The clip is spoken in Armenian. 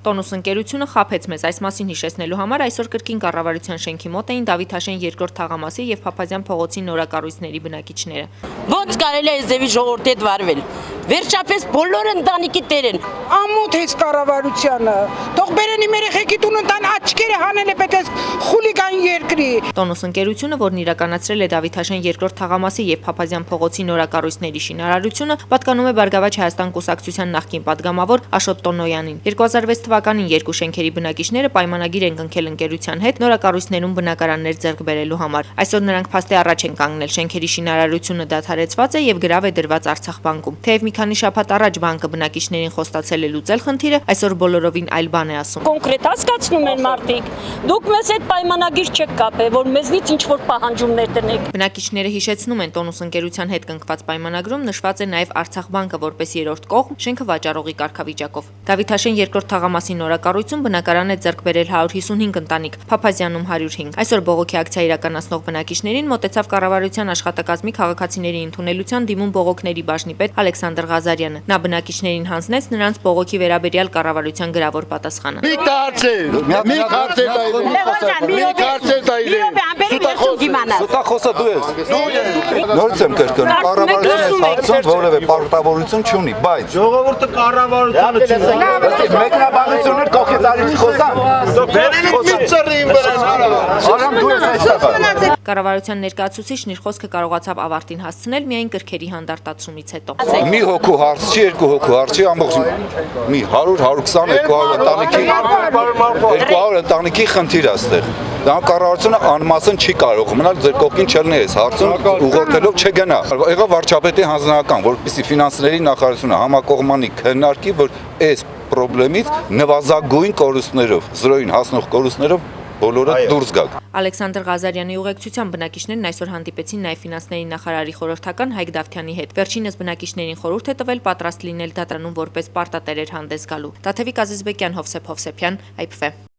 Տոնուս ընկերությունը խաբեց մեզ այս մասին հիշեցնելու համար այսօր կրկին կառավարության շենքի մոտ էին Դավիթաշեն երկրորդ թաղամասի եւ Փափազյան փողոցի նորակառույցների բնակիչները։ Ոնց կարելի է ձևի ժողովրդի հետ վարվել։ Վերջապես բոլոր ընտանիքի տեր են։ Ամոթ է կառավարությունը։ Թող բերեն իմ երեխեքի տուն ընտան աչքերը հանել է պետք է խուլիգան երկրի։ Տոնուս ընկերությունը, որն իրականացրել է Դավիթաշեն երկրորդ թաղամասի եւ Փափազյան փողոցի նորակառույցների շինարարությունը, պատկանում է Բարգավաճ Հայաստան կուսակցության նախկին պատգամավոր Աշոտ Տոնոյանին։ 2006 թվականին երկու շենքերի բնակիչները պայմանագիր են կնքել ընկերության հետ նորակառույցներում բնակարաններ ձեռք բերելու համար։ Այսօր նրանք փաստի առաջ են կանգնել, շենքերի շինարարությունը դադարեցված է եւ գրավ է դրված Արցախ բանկում։ Թեև մի քանի շաբաթ առաջ բանկը բնակիչներին խոստացել է լուծել խնդիրը, այսօր բոլորովին այլ բան է ասում։ Կոնկրետ հասկացնում են մարդիկ։ Դուք մեզ հետ պայմանագիր չեք կապել, որ մեզնից ինչ որ պահանջումներ տնեք։ Բնակիչները հիշեցնում են Տոնուս ընկերության հետ կնքված պայմանագրում նշված է նաև Արցախ բանկը որպես երրորդ կողմ, շենքը վաճառողի կարգավիճակով։ Դավիթաշեն երկրորդ թաղամասի նորակառույցում բնակարան է ձեռք բերել 155 ընտանիք, Փափազյանում 105։ Այսօր բողոքի ակցիա իրականացնող բնակիչներին մոտեցավ կառավարության աշխատակազմի քաղաքացիների ընդունելության դիմում բողոքների բաժնի պետ Ալեքսանդր Ղազարյանը։ Նա բնակիչներին հանձնեց նրանց բողոքի վերաբերյալ կառավարության գրավոր պատասխանը։ Սուտախոսը դու ես։ Նորից եմ կրկնում, կառավարությունը հաղթում որևէ պարտավորություն չունի, բայց ժողովուրդը կառավարությունը չունի։ Մեկնաբանություններ կողքից արի խոսամ։ Բերել եք մի ծռին վրա։ Արամ դու ես այստեղ։ Կառավարության ներկայացուցիչն իր խոսքը կարողացավ ավարտին հասցնել միայն կրքերի հանդարտացումից հետո։ Մի հոգու հարց չի, երկու հոգու հարց չի, ամբողջ մի 100-120 ընտանիքի խնդիր է այստեղ։ Դա կառավարությունը անմասն չի կարող մնալ ձեր կողքին չելնի այս հարցում ուղղորդելով չգնա։ Եղավ վարչապետի հանձնարարական, որպեսզի ֆինանսների նախարարությունը համակողմանի քննարկի, որ այս խնդրից նվազագույն կորուստներով, զրոյին հասնող կորուստներով բոլորը դուրս գաք։ Ալեքսանդր Ղազարյանի ուղեկցությամբ բնակիչներն այսօր հանդիպեցին նաև ֆինանսների նախարարի խորհրդական Հայկ Դավթյանի հետ։ Վերջինս բնակիչներին խորհուրդ է տվել պատրաստ լինել դատարանում որպես պարտատերեր հանդես գալու։ Տաթևիկ Ազիզբեկյան, Հովսեփ Հովսեփյան, IPV։